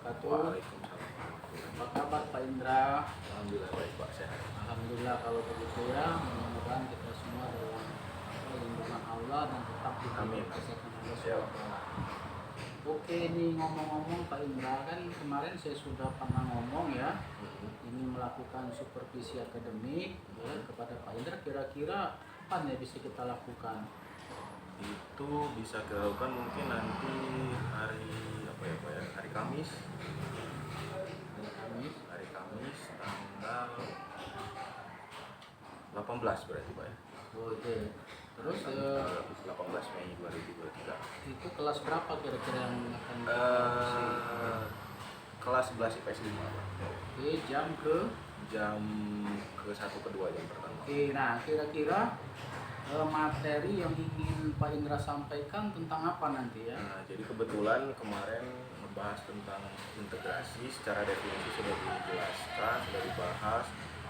wabarakatuh. Waalaikumsalam. Apa kabar Pak Indra? Alhamdulillah baik Pak, sehat. Alhamdulillah kalau begitu ya. Mudah-mudahan kita semua dalam lindungan Allah dan tetap Amin. diberi kesehatan Allah SWT. Oke, ini ngomong-ngomong Pak Indra, kan kemarin saya sudah pernah ngomong ya, ini melakukan supervisi akademik ya, kepada Pak Indra. Kira-kira apa yang bisa kita lakukan? Itu bisa kita lakukan mungkin nanti hari apa ya Pak ya? Hari Kamis. Hari Kamis tanggal 18 berarti Pak ya. Oke. Terus 18 Mei 2023. itu kelas berapa kira-kira yang akan Kelas 11 IPS 5 Pak. Oke, jam ke 1 ke 2 jam pertama. Oke, nah kira-kira materi yang ingin Pak Indra sampaikan tentang apa nanti ya? Nah, jadi kebetulan kemarin membahas tentang integrasi, secara definisi sudah dijelaskan, sudah dibahas.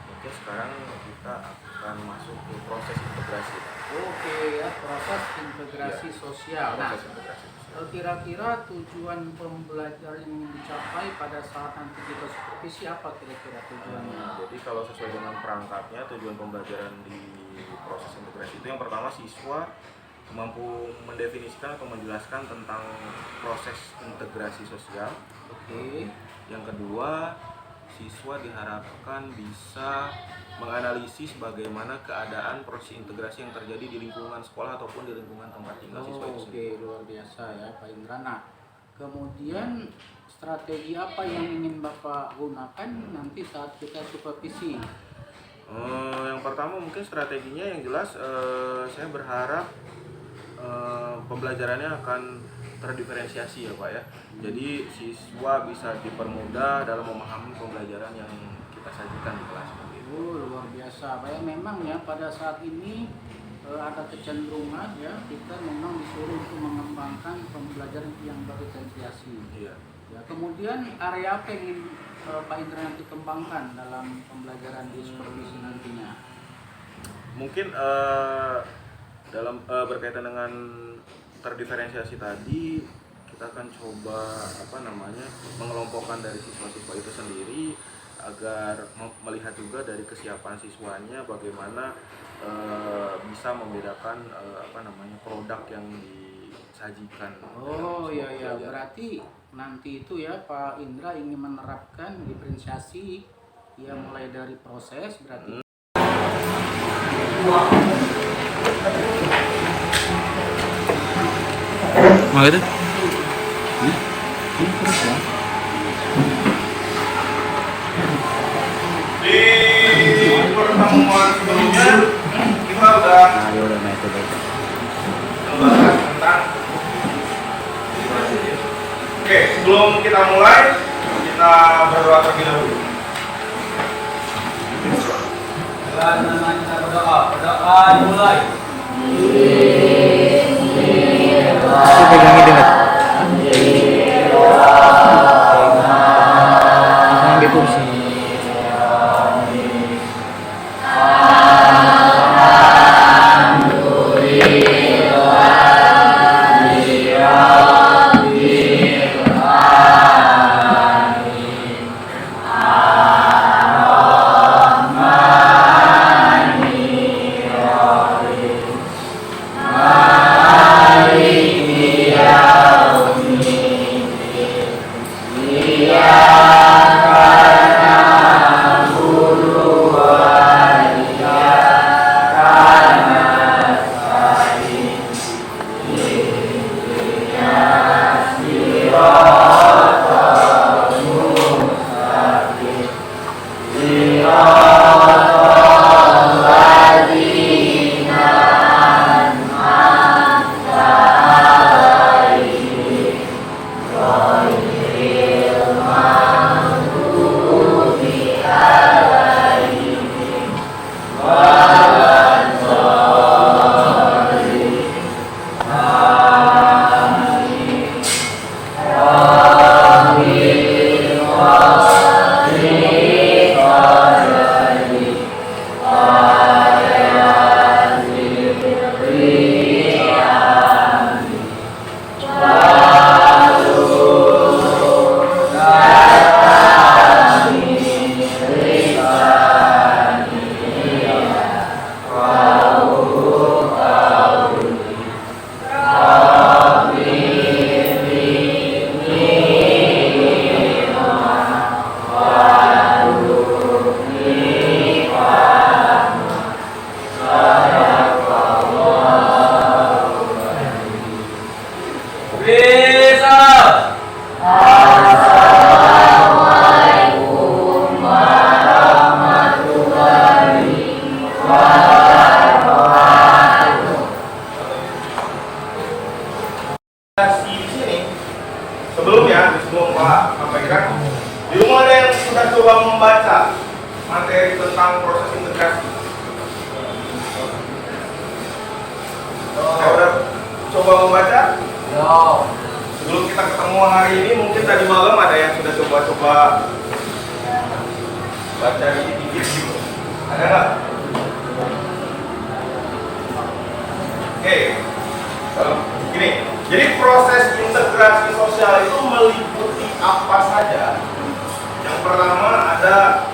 Mungkin sekarang kita akan masuk ke proses integrasi. Oke ya, proses integrasi sosial. Nah, Proses integrasi sosial. kira-kira tujuan pembelajaran yang ingin dicapai pada saat nanti kita supervisi apa kira-kira tujuannya? Jadi kalau sesuai dengan perangkatnya, tujuan pembelajaran di proses integrasi itu yang pertama siswa mampu mendefinisikan atau menjelaskan tentang proses integrasi sosial. Oke. Yang kedua, siswa diharapkan bisa menganalisis bagaimana keadaan proses integrasi yang terjadi di lingkungan sekolah ataupun di lingkungan tempat tinggal siswa itu Oke, sendiri. luar biasa ya Pak Indra. Nah, kemudian strategi apa yang ingin Bapak gunakan nanti saat kita supervisi? Yang pertama mungkin strateginya yang jelas saya berharap pembelajarannya akan terdiferensiasi ya Pak ya. Jadi siswa bisa dipermudah dalam memahami pembelajaran yang kita sajikan di kelas. Luar biasa. Pak ya, memang ya pada saat ini ada kecenderungan ya kita memang disuruh untuk mengembangkan pembelajaran yang berdiferensiasi. Iya. Ya, kemudian area apa yang ingin Pak Indra nanti kembangkan dalam pembelajaran di supervisi nantinya? Mungkin dalam berkaitan dengan terdiferensiasi tadi, kita akan coba mengelompokkan dari siswa-siswa itu sendiri agar melihat juga dari kesiapan siswanya bagaimana bisa membedakan produk yang disajikan. Oh iya, berarti nanti itu ya Pak Indra ingin menerapkan diferensiasi ya mulai dari proses berarti. Mau gitu? Terus ya. Di pertemuan sebelumnya kita udah membahas tentang oke, sebelum kita mulai kita berdoa terlebih dahulu. Kita berdoa dimulai. Pegangin dekat. Pasang di kursi. Di sini sebelumnya sebelum Pak sampaikan, di rumah ada yang sudah coba membaca materi tentang proses integrasi. Saya udah coba membaca. Sebelum kita ketemu hari ini, mungkin tadi malam ada yang sudah coba-coba baca dikit-dikit gitu. Ada nggak? Oke. Gini. Jadi proses integrasi sosial itu meliputi apa saja? Yang pertama ada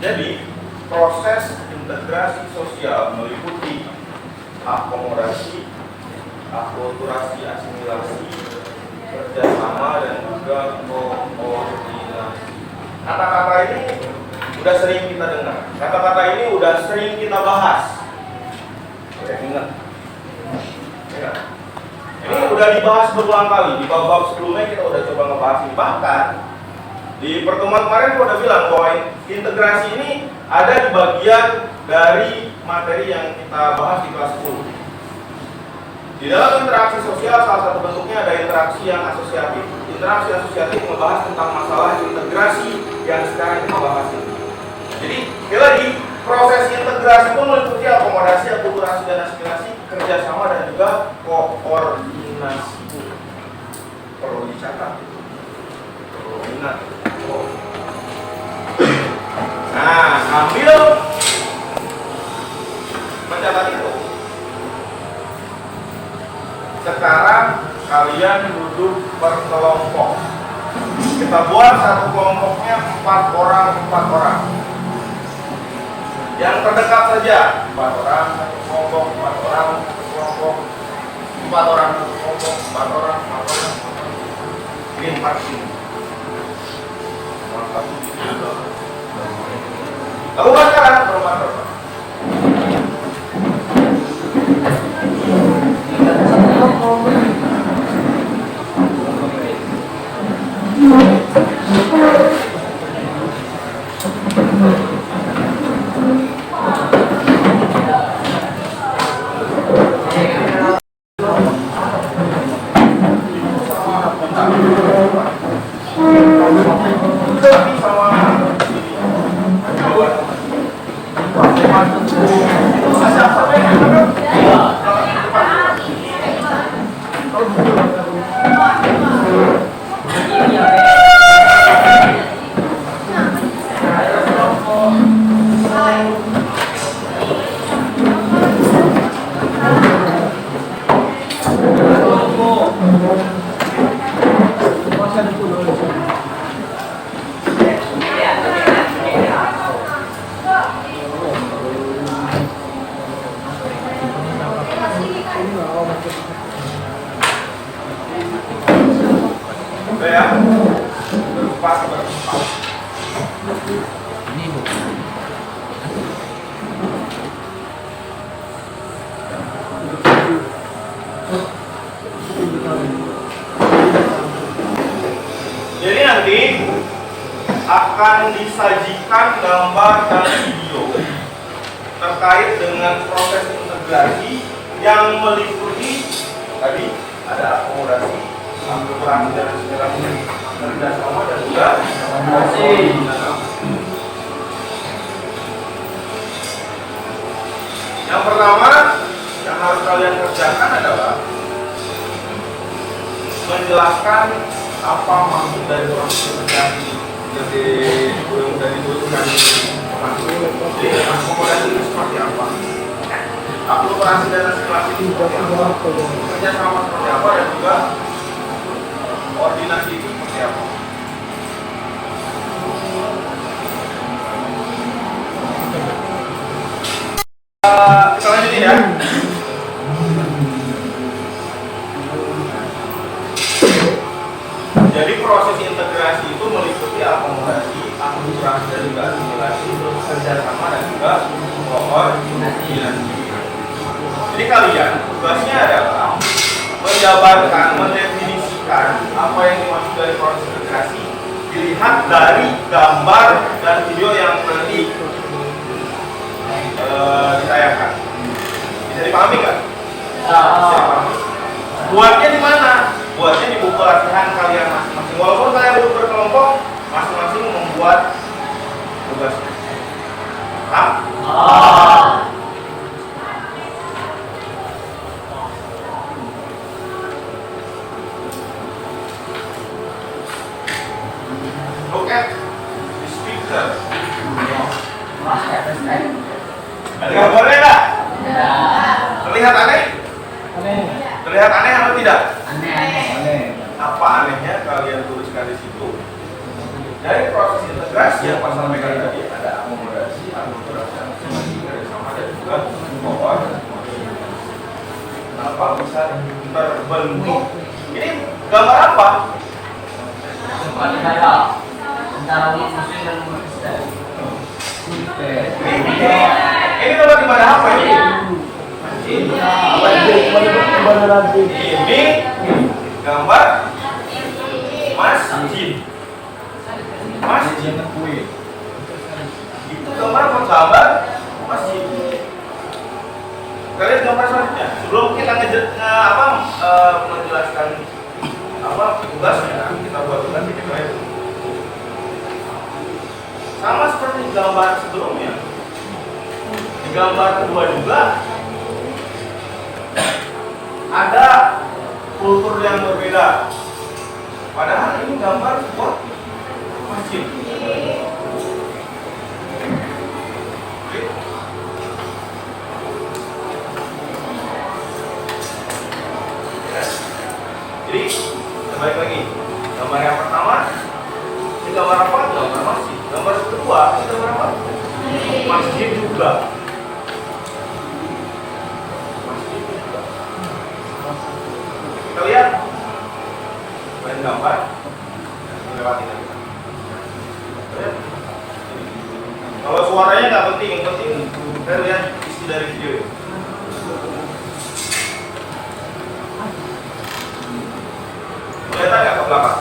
jadi proses integrasi sosial meliputi akomodasi, akulturasi, asimilasi, kerjasama dan juga koordinasi. Kata-kata ini udah sering kita dengar. Kata-kata ini udah sering kita bahas. Oke, ingat. Ingat. Ini udah dibahas berulang kali. Di bab-bab sebelumnya kita udah coba ngebahas ini. Bahkan di pertemuan kemarin aku udah bilang bahwa integrasi ini ada di bagian dari materi yang kita bahas di kelas 10. Di dalam interaksi sosial salah satu bentuknya ada interaksi yang asosiatif. Interaksi asosiatif membahas tentang masalah integrasi yang sekarang kita bahas ini. Jadi, sekali lagi, proses integrasi itu meliputi akomodasi, akulturasi dan asimilasi, kerjasama dan juga koordinasi. Perlu dicatat. Perlu ingat. Nah, sambil mencatat itu, sekarang kalian duduk berkelompok. Kita buat satu kelompoknya 4 orang. Yang terdekat saja 4 orang satu kelompok, 4 orang satu kelompok, 4 orang satu kelompok, 4 orang. Ini 4 ini. Lakukan sekarang berempat. Ya, berempat. Ini Bu. Jadi nanti akan disajikan gambar dan video terkait dengan proses integrasi yang meliputi tadi ada akomodasi, akulturasi dan asimilasi, kerjasama dan juga koordinasi. Yang pertama yang harus kalian kerjakan adalah menjelaskan apa maksud dari proses integrasi. Jadi udah dituliskan jadi akomodasi itu seperti apa, akulturasi dan asimilasi itu seperti apa, kerjasama seperti apa, dan juga koordinasi itu seperti apa. Kita lanjutin ya. Jadi proses integrasi itu meliputi akomodasi, akulturasi dan juga asimilasi, kerjasama dan juga koordinasi. Jadi kalian tugasnya adalah menjabarkan, mendefinisikan apa yang dimaksud dari proses integrasi dilihat dari gambar dan video yang nanti ditayangkan. Bisa dipahami kan? Bisa dipahami. Buatnya di mana? Buatnya di buku latihan kalian masing-masing. Walaupun kalian duduk berkelompok, masing-masing membuat tugasnya. Paham? Look at the speaker. Ada gambarnya nggak? Terlihat aneh? Terlihat aneh atau tidak? Aneh. Apa anehnya kalian tuliskan di situ? Dari proses integrasi yang pas sampaikan tadi ada akomodasi, akulturasi, asimilasi, kerjasama dan juga koordinasi. Kenapa bisa terbentuk? Ini gambar apa? Antara umat muslim dan umat Kristen. Ini gambar di mana apa ini? Ini gambar masjid. Masjid. Itu gambar apa? Gambar masjid. Kalian gambar selanjutnya. Sebelum kita menjelaskan tugasnya, kita buat tugas ini baik. Sama seperti gambar sebelumnya. Di gambar kedua juga ada kultur yang berbeda. Padahal ini gambar sebuah masjid. Jadi, balik lagi. Gambar yang pertama, ini gambar apa? Gambar masjid. Gambar kedua, ini gambar apa? Masjid juga. Kita lihat main gambar melewati lagi. Kalau suaranya nggak penting, yang penting kita lihat isi dari video. Kelihatan nggak ke belakang?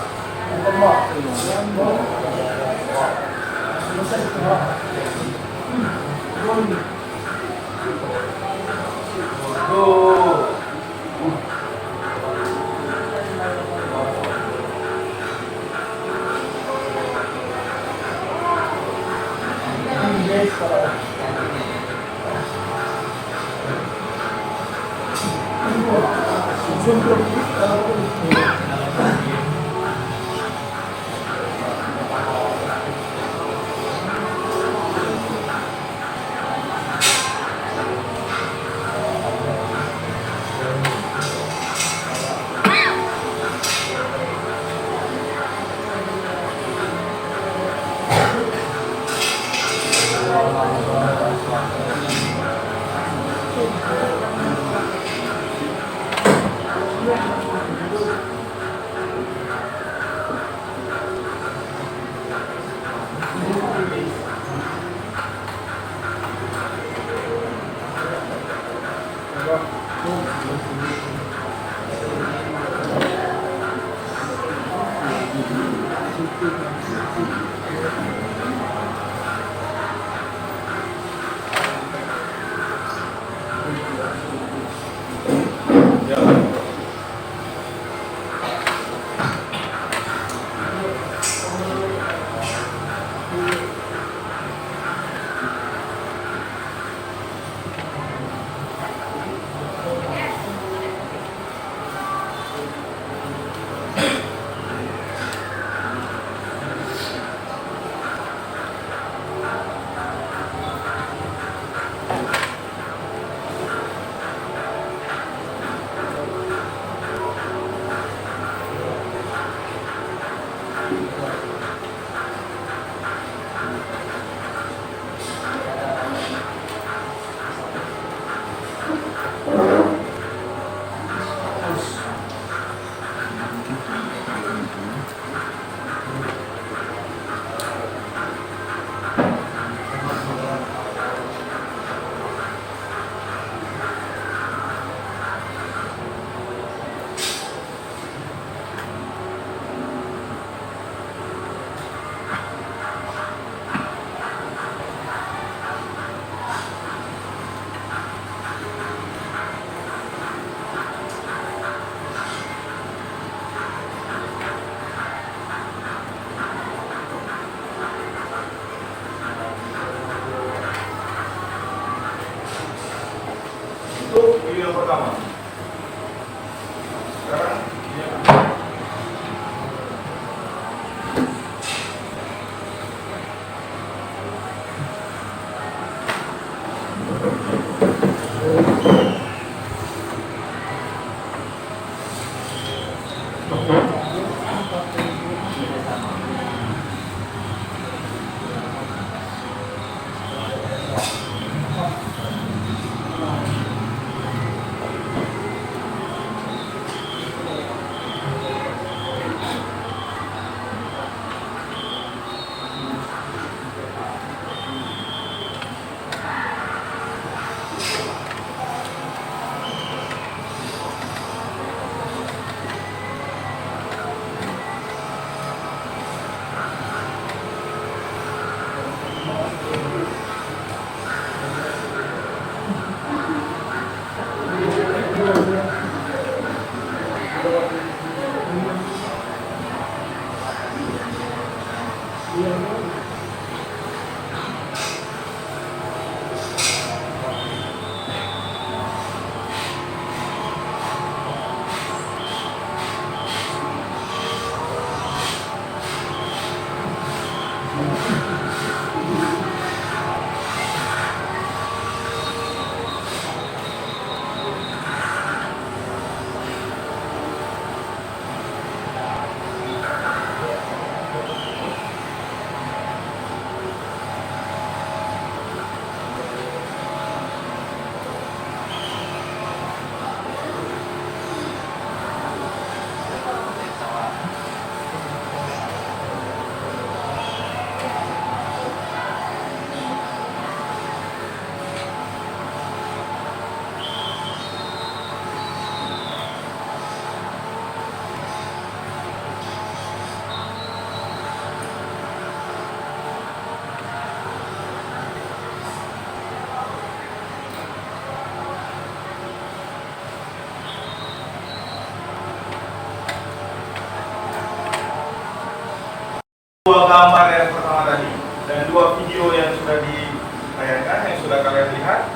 Dua gambar yang pertama tadi dan dua video yang sudah ditayangkan, yang sudah kalian lihat,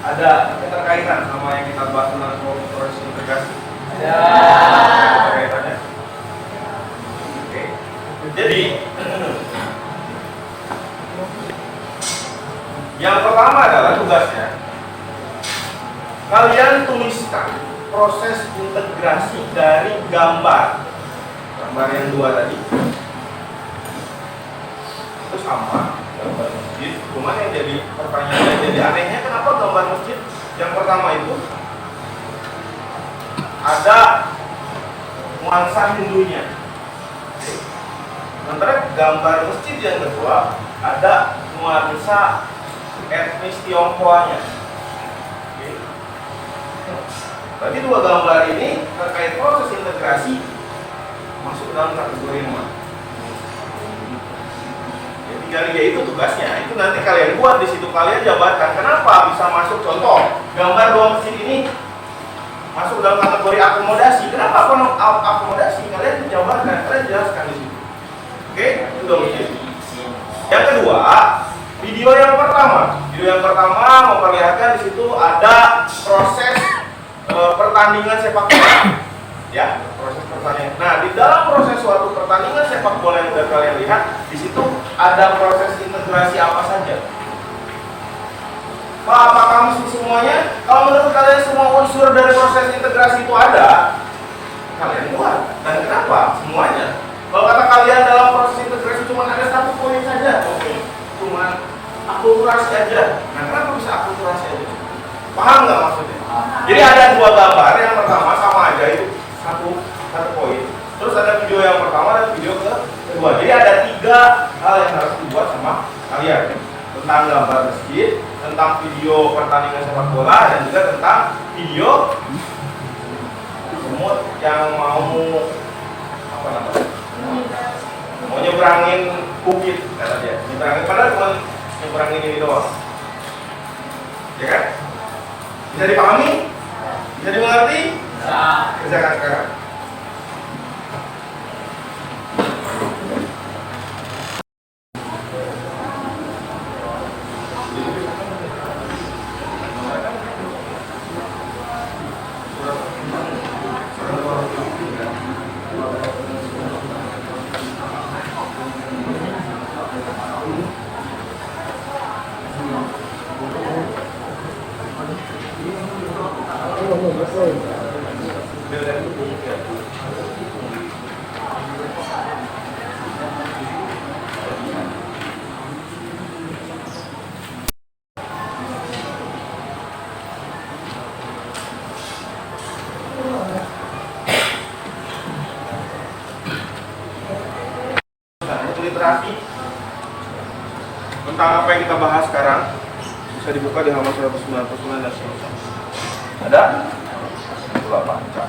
ada keterkaitan sama yang kita bahas tentang proses integrasi. Ada keterkaitannya. Oke. Jadi yang pertama adalah tugasnya kalian tuliskan proses integrasi dari gambar yang dua tadi. Itu sama gambar masjid, cuma yang jadi pertanyaan, yang jadi anehnya kenapa gambar masjid yang pertama itu ada nuansa Hindunya, sementara gambar masjid yang kedua ada nuansa etnis Tionghoanya. Berarti dua gambar ini terkait proses integrasi masuk dalam kategori mana? Tinggal dia itu tugasnya, itu nanti kalian buat di situ, kalian jabarkan kenapa bisa masuk. Contoh gambar dua masjid ini masuk dalam kategori akomodasi. Kenapa akomodasi? Kalian jabarkan, kalian jelaskan di situ. Oke, itu dua masjid. Yang kedua, video yang pertama memperlihatkan di situ ada proses pertandingan sepak bola. Ya, proses pertandingan. Nah, di dalam proses suatu pertandingan sepak bola yang sudah kalian lihat, di situ ada proses integrasi apa saja. Pak, apakah mesti semuanya? Kalau menurut kalian semua unsur dari proses integrasi itu ada, kalian buat. Dan kenapa? Semuanya. Kalau kata kalian dalam proses integrasi cuma ada satu poin saja, oke, cuma akulturasi aja. Nah, kenapa bisa akulturasi aja? Paham nggak maksudnya? Jadi ada dua gambar, yang pertama sama aja itu satu poin. Terus ada video yang pertama dan video kedua. Jadi ada tiga hal yang harus dibuat sama kalian, tentang gambar masjid, tentang video pertandingan sepak bola, dan juga tentang video semut yang mau apa namanya? Mau nyebrangin bukit, kata dia. Nyebrangin, padahal cuma nyebrangin ini doang. Ya kan? Bisa dipahami? Bisa dimengerti? Kerjakan sekarang. Literasi tentang apa yang kita bahas sekarang bisa dibuka di halaman 199 dan seterusnya. Ada? Itulah baca.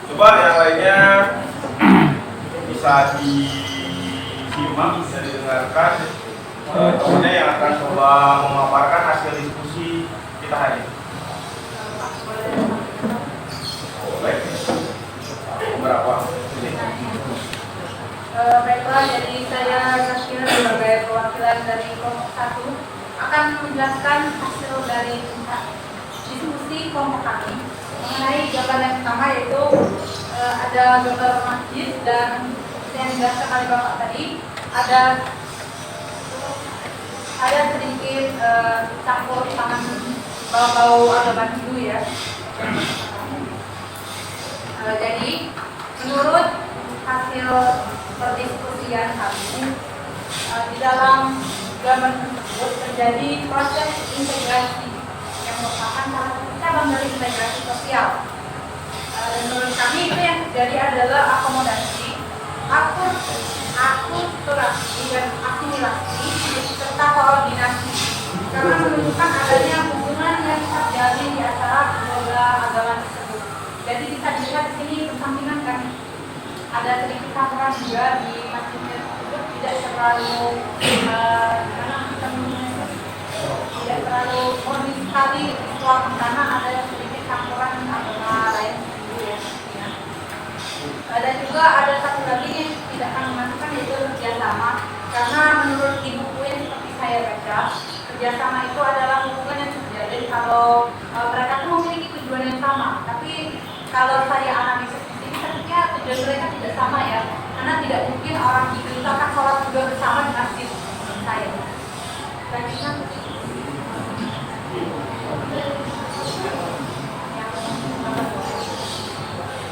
Coba yang lainnya bisa disimak, bisa didengarkan. Kemudian yang akan coba memaparkan hasil diskusi kita hari ini. Boleh. Berapa? Baiklah, jadi saya Kasyira sebagai perwakilan dari kelompok 1 akan menjelaskan hasil dari diskusi kelompok kami mengenai gambar yang pertama, yaitu ada gambar masjid dan yang dijelaskan oleh Bapak tadi ada sedikit campur tangan bau-bau agama Hindu ya. Jadi menurut hasil perdiskusian kami, di dalam gambar tersebut terjadi proses integrasi yang merupakan salah satu cabang dari integrasi sosial. Dan menurut kami itu yang terjadi adalah akomodasi, akulturasi dan asimilasi serta koordinasi, karena menunjukkan adanya hubungan yang terjalin di antara kedua agama tersebut. Jadi bisa dilihat di sini bersampingan kan, ada sedikit campuran juga di masjidnya tersebut, tidak terlalu tidak terlalu kondis sekali Islam, karena ada sedikit campuran agama lain ya. Dan juga ada satu lagi yang tidak kami masukkan, yaitu kerjasama, karena menurut di buku yang seperti saya baca, kerjasama itu adalah hubungan yang terjadi kalau mereka itu memiliki tujuan yang sama. Tapi kalau saya analisis di sini, tentunya tujuan mereka tidak sama ya, karena tidak mungkin orang Hindu itu akan sholat juga bersama di masjid saya. Selanjutnya,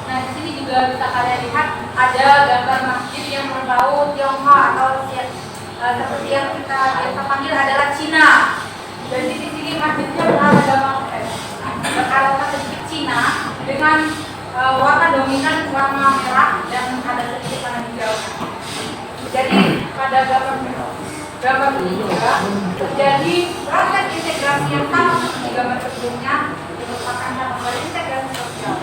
nah di sini juga bisa kalian lihat ada gambar masjid yang berbau Tionghoa atau seperti yang kita biasa panggil adalah Cina. Jadi di sini masjidnya beragama sedikit Cina dengan warna dominan warna merah dan ada sedikit warna hijau. Jadi pada gambar ini juga terjadi proses integrasi yang sama seperti gambar sebelumnya, yang merupakan cabang dari integrasi sosial.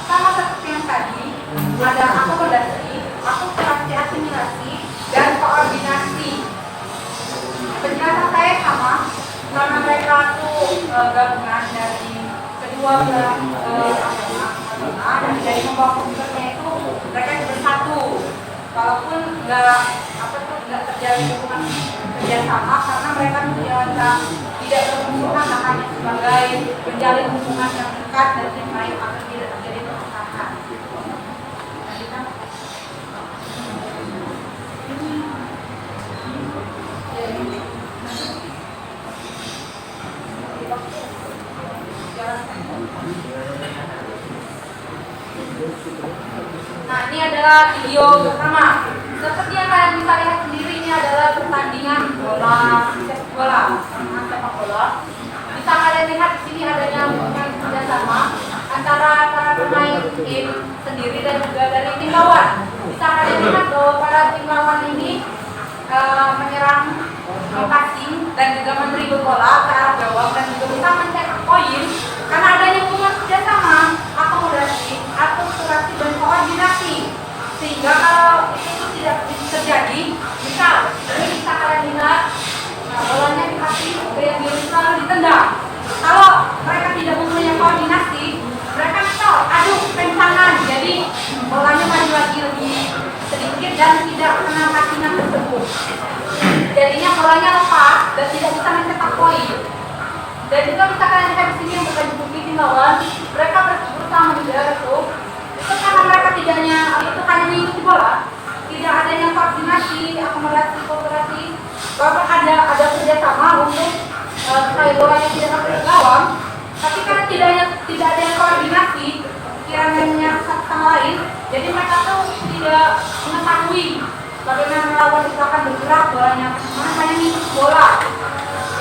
Sama seperti yang tadi, ada akomodasi, akulturasi, asimilasi, dan koordinasi. Penjelasan saya sama, karena mereka itu gabungan dari kedua agama, dan dari membawa komputernya itu mereka bersatu. Walaupun nggak terjadi hubungan kerjasama, karena mereka tidak berhubungan hanya sebagai menjalin hubungan yang dekat dan yang baik agar tidak terjadi perpecahan. Nah, ini adalah video pertama. Seperti yang kalian bisa lihat sendiri, ini adalah pertandingan bola, sepak bola, pertandingan sepak bola. Bisa kalian lihat di sini adanya hubungan kerjasama antara para pemain tim sendiri dan juga dari tim lawan. Bisa kalian lihat bahwa para tim lawan ini menyerang, passing dan juga menerima bola ke arah gawang dan juga bisa mencetak poin karena adanya hubungan kerjasama, akomodasi, akulturasi dan koordinasi. Sehingga kalau itu tidak terjadi, misal ini bisa kalian lihat, bolanya dikasih yang selalu ditendang. Kalau mereka tidak mempunyai koordinasi, mereka misal aduh pentangan, jadi bolanya maju lagi lebih sedikit dan tidak kena kakinya tersebut. Jadinya bolanya lepas dan tidak bisa mencetak poin. Dan juga bisa kalian lihat di sini yang bukan di tim lawan, mereka berusaha mengejar itu karena mereka tidaknya itu hanya mengikuti bola, tidak adanya koordinasi, akomodasi, kooperasi, bahkan ada kerjasama untuk supaya bolanya tidak sampai ke gawang. Tapi karena tidak ada koordinasi, pikirannya satu sama lain, jadi mereka tuh tidak mengetahui bagaimana lawan itu akan bergerak, bolanya kemana, hanya mengikuti bola.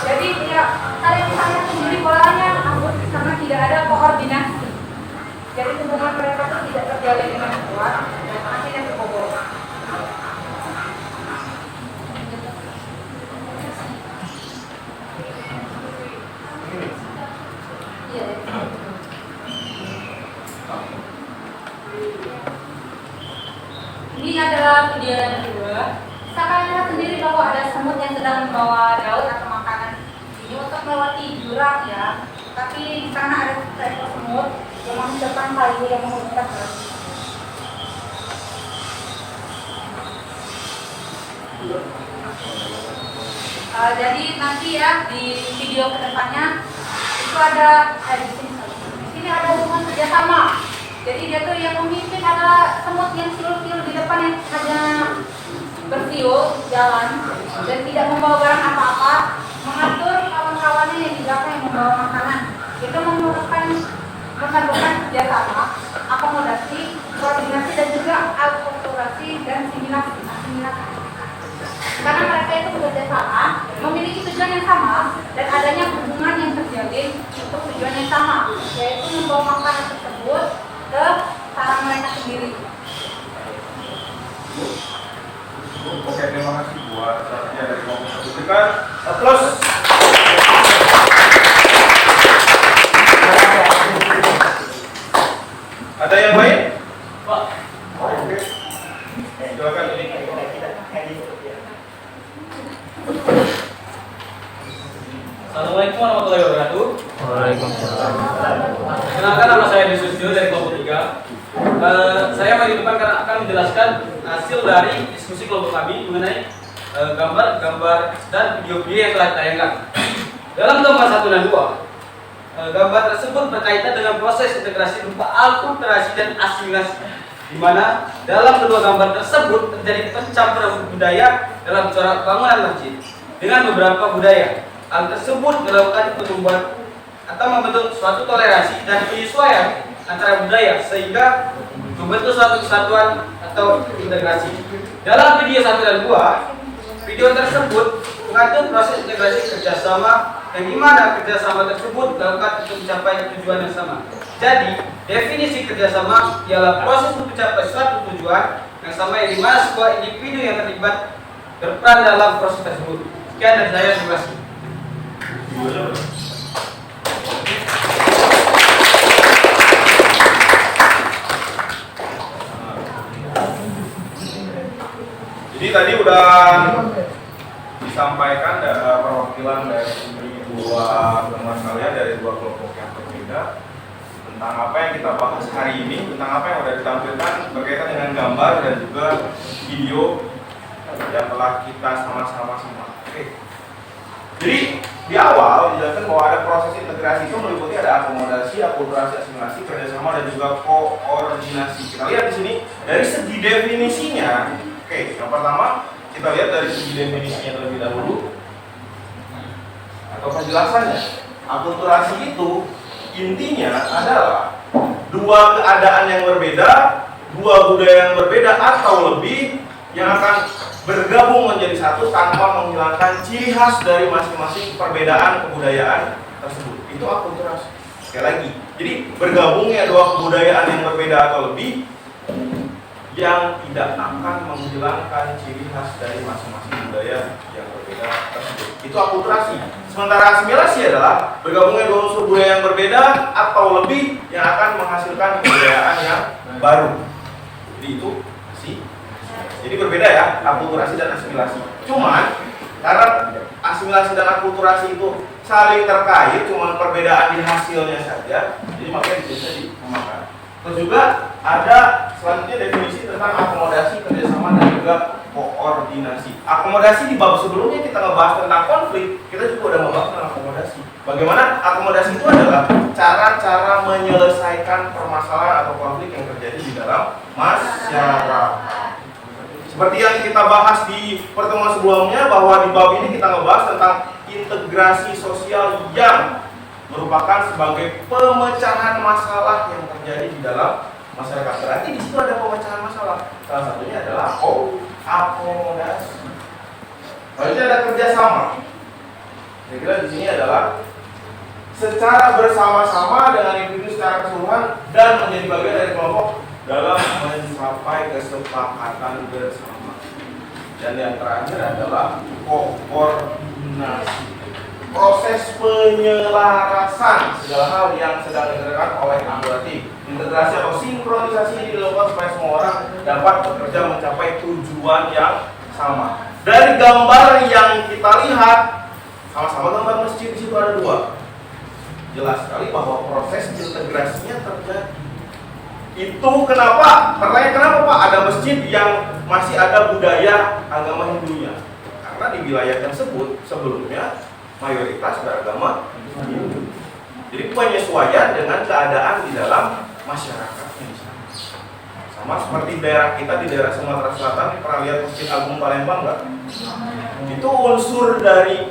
Jadi tidak kalian bisa lihat sendiri bolanya anggur karena tidak ada koordinasi. Jadi hubungan mereka itu tidak terjalin dengan kuat dan akhirnya berbobol. Ini adalah video yang kedua. Bisa kalian lihat sendiri bahwa ada semut yang sedang membawa daun atau makanan ini untuk melewati jurang ya. Tapi di sana ada seekor semut yang menghidupkan kayu yang menghubungkan lagi. Jadi nanti ya di video kedepannya itu ada di sini ada hubungan kerjasama. Jadi dia tuh yang memimpin adalah semut yang siul-siul di depan yang hanya bersiul jalan dan tidak membawa barang apa-apa, mengatur kawan-kawannya yang di belakang yang membawa makanan. Itu memerlukan kerjasama, akomodasi, koordinasi dan juga akulturasi dan asimilasi. Karena mereka itu bekerja sama, memiliki tujuan yang sama dan adanya hubungan yang terjalin untuk tujuan yang sama, yaitu membawa makanan tersebut ke sarang mereka sendiri. Oke, terima kasih buat saatnya dari kelompok satu. Berikan aplaus. Ada yang lain? Pak. Oke. Silakan ini. Assalamualaikum warahmatullahi wabarakatuh. Waalaikumsalam. Kenalkan, nama saya Disusio dari kelompok 3. Saya mau di depan karena akan menjelaskan hasil dari diskusi kelompok kami mengenai gambar dan video-video yang telah ditayangkan. Dalam gambar 1 dan 2, gambar tersebut berkaitan dengan proses integrasi berupa akulturasi dan asimilasi, di mana dalam kedua gambar tersebut terjadi pencampuran budaya dalam corak bangunan masjid dengan beberapa budaya. Hal tersebut dilakukan untuk membuat atau membentuk suatu toleransi dan penyesuaian antara budaya sehingga membentuk suatu kesatuan atau integrasi. Dalam video 1 dan 2, video tersebut mengatur proses integrasi kerjasama yang dimana kerjasama tersebut dilakukan untuk mencapai tujuan yang sama. Jadi, definisi kerjasama ialah proses untuk mencapai suatu tujuan yang sama yang dimana sebuah individu yang terlibat berperan dalam proses tersebut. Sekian dari saya, terima kasih. Jadi tadi udah disampaikan perwakilan dari dua teman kalian dari dua kelompok yang berbeda tentang apa yang kita bahas hari ini, tentang apa yang sudah ditampilkan berkaitan dengan gambar dan juga video yang telah kita sama-sama simak. Oke. Jadi di awal dijelaskan bahwa ada proses integrasi itu meliputi ada akomodasi, akulturasi, asimilasi, kerjasama dan juga koordinasi. Kita lihat di sini dari segi definisinya. Oke, yang pertama kita lihat dari segi definisinya terlebih dahulu atau penjelasannya. Akulturasi itu intinya adalah dua keadaan yang berbeda, dua budaya yang berbeda atau lebih yang akan bergabung menjadi satu tanpa menghilangkan ciri khas dari masing-masing perbedaan kebudayaan tersebut. Itu akulturasi. Sekali lagi, jadi bergabungnya dua kebudayaan yang berbeda atau lebih yang tidak akan menghilangkan ciri khas dari masing-masing budaya yang berbeda tersebut. Itu akulturasi. Sementara asimilasi adalah bergabungnya dua unsur budaya yang berbeda atau lebih yang akan menghasilkan kebudayaan yang baru. Jadi itu sih. Jadi berbeda ya, akulturasi dan asimilasi. Cuman karena asimilasi dan akulturasi itu saling terkait, cuman perbedaan di hasilnya saja, jadi makanya bisa disamakan. Terus juga ada selanjutnya definisi tentang akomodasi, kerjasama, dan juga koordinasi. Akomodasi di bab sebelumnya kita ngebahas tentang konflik, kita juga udah membahas tentang akomodasi. Bagaimana akomodasi itu adalah cara-cara menyelesaikan permasalahan atau konflik yang terjadi di dalam masyarakat. Seperti yang kita bahas di pertemuan sebelumnya, bahwa di bab ini kita ngebahas tentang integrasi sosial yang merupakan sebagai pemecahan masalah yang terjadi di dalam masyarakat. Berarti di situ ada pemecahan masalah. Salah satunya adalah akomodasi. Selanjutnya ada kerjasama. Saya kira di sini adalah secara bersama-sama dengan individu secara keseluruhan dan menjadi bagian dari kelompok dalam mencapai kesepakatan bersama. Dan yang terakhir adalah koordinasi. Proses penyelarasan segala hal yang sedang dikerjakan oleh anggota. Integrasi atau sinkronisasi ini dilakukan supaya semua orang dapat bekerja mencapai tujuan yang sama. Dari gambar yang kita lihat, sama-sama gambar masjid, di situ ada dua. Jelas sekali bahwa proses integrasinya terjadi. Itu kenapa? Pertanyaan kenapa Pak ada masjid yang masih ada budaya agama Hindunya? Karena di wilayah tersebut sebelumnya mayoritas beragama Hindu. Jadi penyesuaian dengan keadaan di dalam masyarakatnya di sana. Sama seperti daerah kita di daerah Sumatera Selatan, pernah lihat Masjid Agung Palembang nggak? Itu unsur dari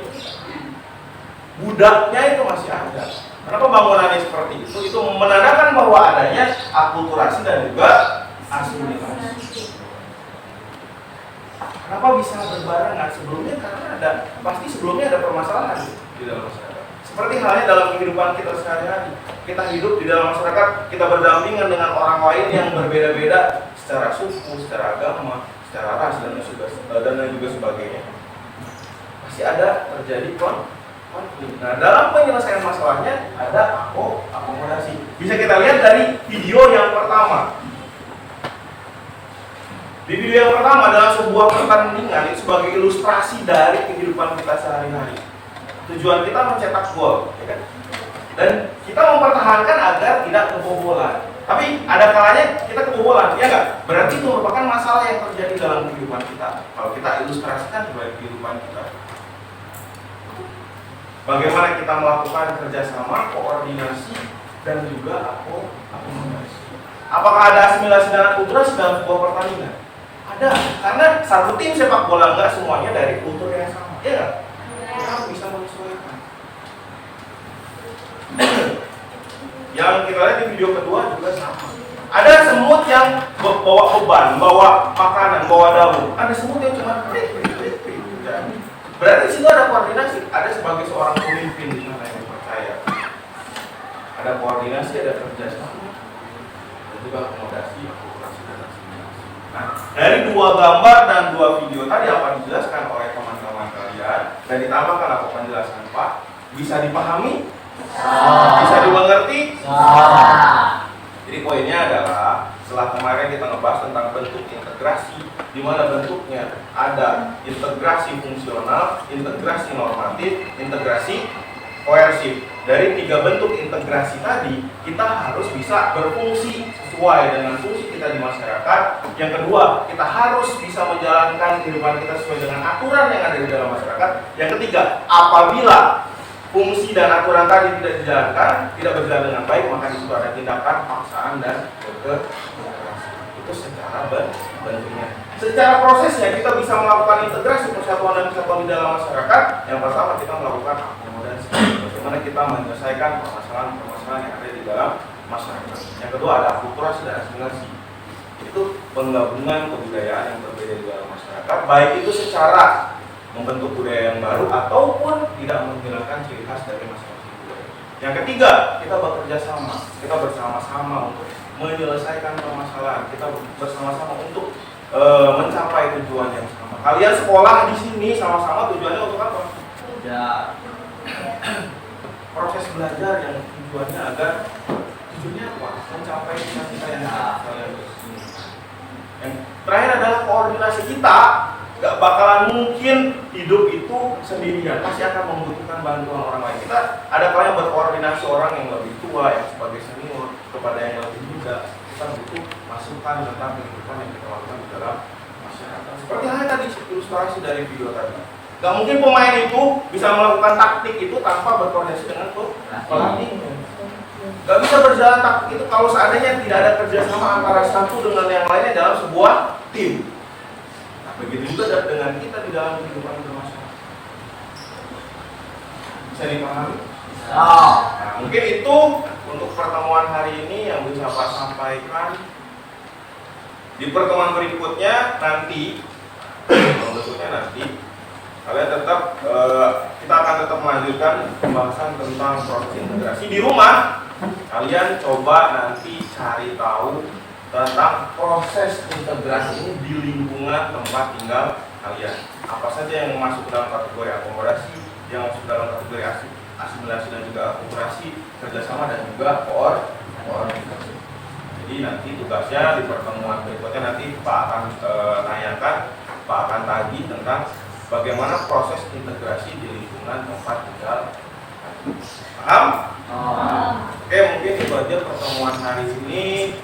budaknya itu masih ada. Kenapa bangunannya seperti itu? Itu menandakan bahwa adanya akulturasi dan juga asimilasi. Kenapa bisa berbarengan sebelumnya? Karena pasti sebelumnya ada permasalahan di dalam masyarakat. Seperti halnya dalam kehidupan kita sehari-hari. Kita hidup di dalam masyarakat, kita berdampingan dengan orang lain yang berbeda-beda secara suku, secara agama, secara ras dan juga sebagainya. Pasti ada terjadi konflik. Nah, dalam penyelesaian masalahnya ada akomodasi. Bisa kita lihat dari video yang pertama. Di video yang pertama adalah sebuah pertandingan itu sebagai ilustrasi dari kehidupan kita sehari-hari. Tujuan kita mencetak gol, ya kan? Dan kita mempertahankan agar tidak kebobolan. Tapi ada kalanya kita kebobolan, ya nggak? Berarti itu merupakan masalah yang terjadi dalam kehidupan kita. Kalau kita ilustrasikan sebagai kehidupan kita. Bagaimana kita melakukan kerjasama, koordinasi, dan juga akomodasi. Apakah ada asimilasi dan akulturasi dalam sebuah pertandingan? Ada, karena satu tim sepak bola nggak semuanya dari kultur yang sama, ya nggak? Kita bisa menyesuaikan. Yang kita lihat di video kedua juga sama. Ada semut yang bawa beban, bawa makanan, bawa daun. Ada semut yang cuma berarti situ ada koordinasi. Ada sebagai seorang pemimpin di sana yang percaya. Ada koordinasi, ada kerjasama, dan juga akomodasi, akulturasi dan asimilasi. Nah, dari dua gambar dan dua video tadi apa dijelaskan oleh teman-teman kalian dan ditambahkan apa penjelasan Pak? Bisa dipahami? Bisa dimengerti? Jadi poinnya adalah setelah kemarin kita ngebahas tentang bentuk integrasi, di mana bentuknya ada integrasi fungsional, integrasi normatif, integrasi koersif. Dari tiga bentuk integrasi tadi, kita harus bisa berfungsi sesuai dengan fungsi kita di masyarakat. Yang kedua, kita harus bisa menjalankan kehidupan kita sesuai dengan aturan yang ada di dalam masyarakat. Yang ketiga, apabila fungsi dan aturan tadi tidak dijalankan, tidak berjalan dengan baik, maka di situ ada tindakan paksaan dan kekerasan. Itu secara bentuknya. Secara prosesnya kita bisa melakukan integrasi persatuan dan kesatuan di dalam masyarakat. Yang pertama kita melakukan akomodasi. Bagaimana kita menyelesaikan permasalahan-permasalahan yang ada di dalam masyarakat. Yang kedua ada akulturasi dan asimilasi. Itu penggabungan kebudayaan yang berbeda di dalam masyarakat, baik itu secara membentuk budaya yang baru ataupun tidak menghilangkan ciri khas dari masing-masing budaya. Yang ketiga, kita bekerja sama, kita bersama-sama untuk menyelesaikan permasalahan, kita bersama-sama untuk mencapai tujuan yang sama. Kalian sekolah di sini sama-sama tujuannya untuk apa? Ya, proses belajar yang tujuannya agar tujuannya apa? Mencapai cita-cita yang kalian bersini. Yang terakhir adalah koordinasi kita. Gak bakalan mungkin hidup itu sendirian, pasti akan membutuhkan bantuan orang lain. Kita ada kalanya berkoordinasi orang yang lebih tua, yang sebagai senior kepada yang lebih muda. Kita butuh masukan tentang kehidupan yang kita lakukan di dalam masyarakat. Seperti halnya tadi ilustrasi dari video tadi. Gak mungkin pemain itu bisa melakukan taktik itu tanpa berkoordinasi dengan pelatihnya. Gak bisa berjalan taktik itu kalau seandainya tidak ada kerjasama antara satu dengan yang lainnya dalam sebuah tim. Begitu juga dengan kita di dalam kehidupan bermasyarakat. Bisa dipahami? Nah, mungkin itu untuk pertemuan hari ini yang bisa Pak sampaikan. Di pertemuan berikutnya nanti, kalian tetap kita akan tetap melanjutkan pembahasan tentang proses integrasi. Di rumah kalian coba nanti cari tahu tentang proses integrasi ini di lingkungan tempat tinggal kalian. Apa saja yang masuk dalam kategori akomodasi, yang masuk dalam kategori asimilasi dan juga akulturasi, kerjasama dan juga koordinasi. Jadi nanti tugasnya di pertemuan berikutnya nanti Pak akan tanyakan, Pak akan tagih tentang bagaimana proses integrasi di lingkungan tempat tinggal. Paham? Oke, mungkin itu aja pertemuan hari ini.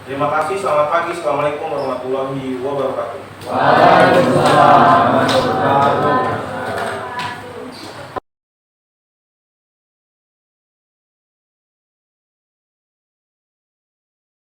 Terima kasih, selamat pagi, assalamualaikum warahmatullahi wabarakatuh. Waalaikumsalam warahmatullahi wabarakatuh.